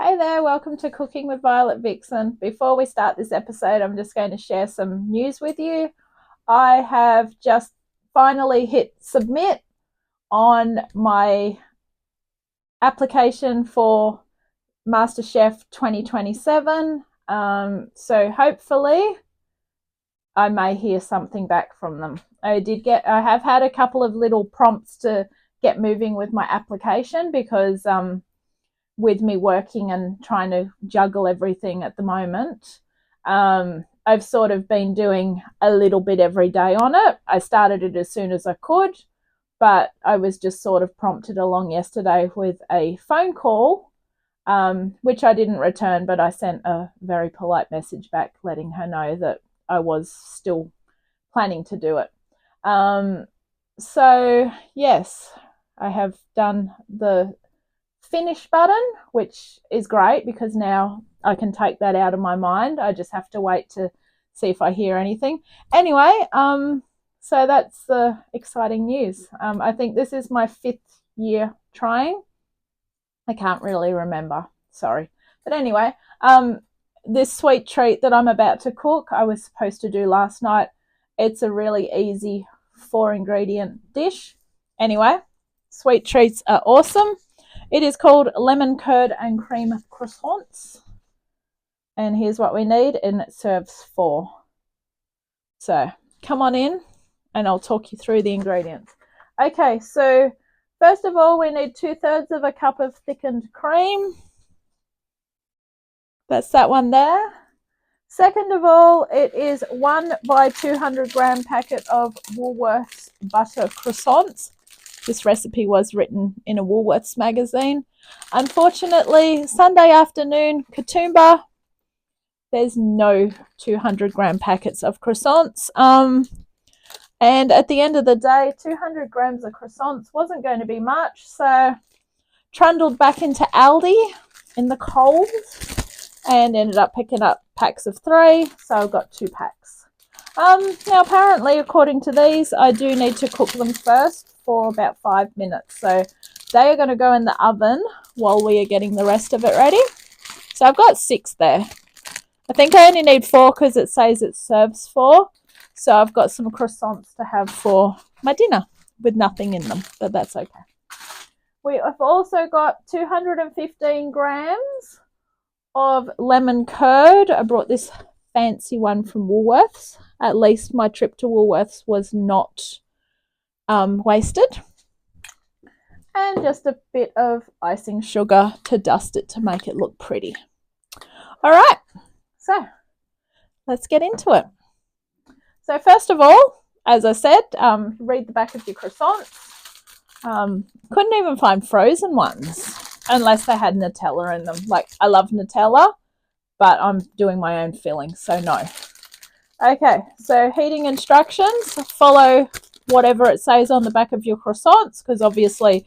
Hey there, welcome to Cooking with Violet Vixen. Before we start this episode, I'm just going to share some news with you. I have just finally hit submit on my application for MasterChef 2027. So hopefully I may hear something back from them. I have had a couple of little prompts to get moving with my application because with me working and trying to juggle everything at the moment, I've sort of been doing a little bit every day on it. I started it as soon as I could, but I was just sort of prompted along yesterday with a phone call, which I didn't return, but I sent a very polite message back letting her know that I was still planning to do it. So yes, I have done the finish button, which is great because now I can take that out of my mind. I just have to wait to see if I hear anything. Anyway, so that's the exciting news. I think this is my 5th year trying. I can't really remember, sorry. But anyway, this sweet treat that I'm about to cook, I was supposed to do last night. It's a really easy 4-ingredient dish. Anyway, sweet treats are awesome. It is called lemon curd and cream croissants. And here's what we need, and it serves 4. So come on in and I'll talk you through the ingredients. Okay, so first of all, we need 2/3 of a cup of thickened cream. That's that one there. Second of all, it is 1 by 200 gram packet of Woolworths butter croissants. This recipe was written in a Woolworths magazine. Unfortunately, Sunday afternoon, Katoomba, there's no 200 gram packets of croissants. And at the end of the day, 200 grams of croissants wasn't going to be much. So trundled back into Aldi in the cold and ended up picking up packs of 3. So I've got 2 packs. Now, apparently, according to these, I do need to cook them first for about 5 minutes. So they are going to go in the oven while we are getting the rest of it ready. So I've got 6 there. I think I only need 4 because it says it serves 4. So I've got some croissants to have for my dinner with nothing in them, but that's okay. We have also got 215 grams of lemon curd. I brought this fancy one from Woolworths. At least my trip to Woolworths was not wasted. And just a bit of icing sugar to dust it to make it look pretty. All right, so let's get into it. So first of all, as I said, read the back of your croissants. Couldn't even find frozen ones unless they had Nutella in them. Like, I love Nutella, but I'm doing my own filling, so no. Okay, so heating instructions. Follow whatever it says on the back of your croissants because obviously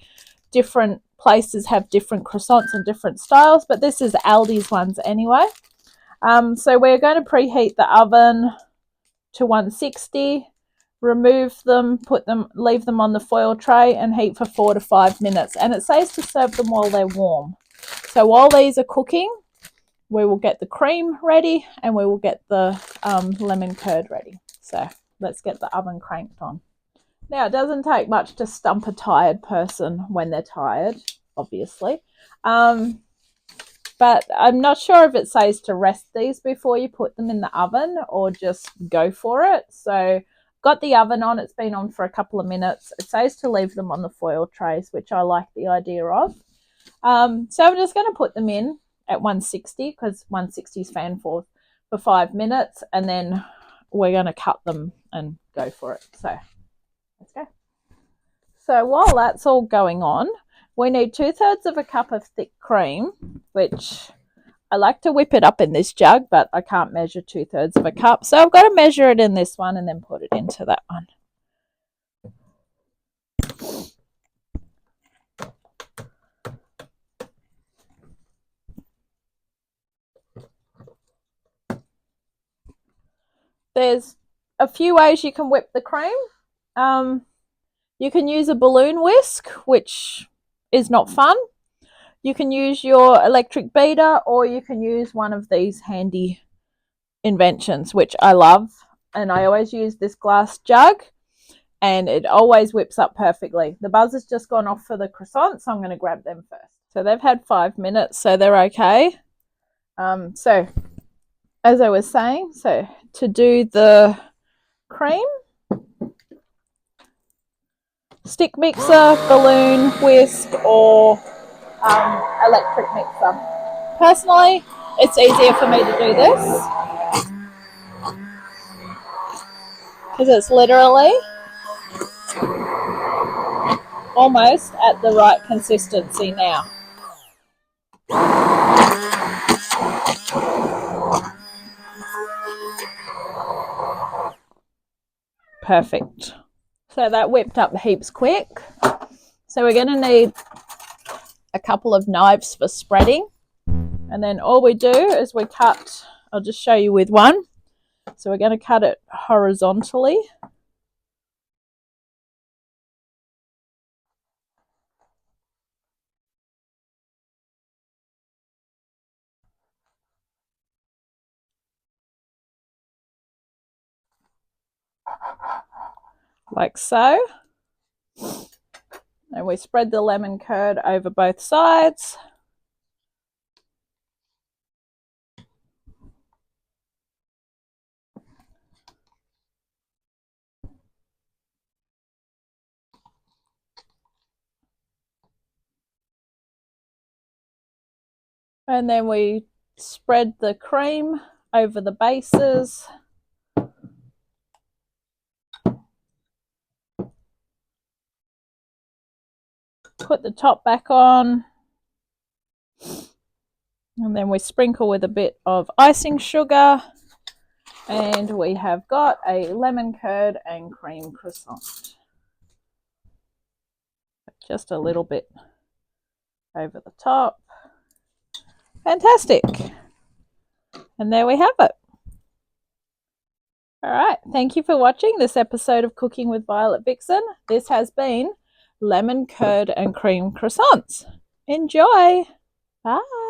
different places have different croissants and different styles, but this is Aldi's ones anyway. So we're going to preheat the oven to 160, remove them, leave them on the foil tray and heat for 4 to 5 minutes. And it says to serve them while they're warm. So while these are cooking, we will get the cream ready and we will get the lemon curd ready. So let's get the oven cranked on. Now, it doesn't take much to stump a tired person when they're tired, obviously. But I'm not sure if it says to rest these before you put them in the oven or just go for it. So got the oven on. It's been on for a couple of minutes. It says to leave them on the foil trays, which I like the idea of. So I'm just going to put them in at 160 because 160 is fan for 5 minutes. And then we're going to cut them and go for it. So let's go. So while that's all going on, we need 2/3 of a cup of thick cream, which I like to whip it up in this jug, but I can't measure 2/3 of a cup. So I've got to measure it in this one and then put it into that one. There's a few ways you can whip the cream. You can use a balloon whisk, which is not fun. You can use your electric beater, or you can use one of these handy inventions, which I love. And I always use this glass jug, and it always whips up perfectly. The buzzer's just gone off for the croissants, so I'm going to grab them first. So they've had 5 minutes, so they're okay. So as I was saying, so to do the cream, stick mixer, balloon, whisk, or electric mixer. Personally, it's easier for me to do this because it's literally almost at the right consistency now. Perfect. So that whipped up heaps quick. So we're going to need a couple of knives for spreading. And then all we do is we cut, I'll just show you with one. So we're going to cut it horizontally. Like so. And we spread the lemon curd over both sides. And then we spread the cream over the bases. Put the top back on. And then we sprinkle with a bit of icing sugar. And we have got a lemon curd and cream croissant. Just a little bit over the top. Fantastic. And there we have it. All right. Thank you for watching this episode of Cooking with Violet Vixen. This has been lemon curd and cream croissants. Enjoy. Bye.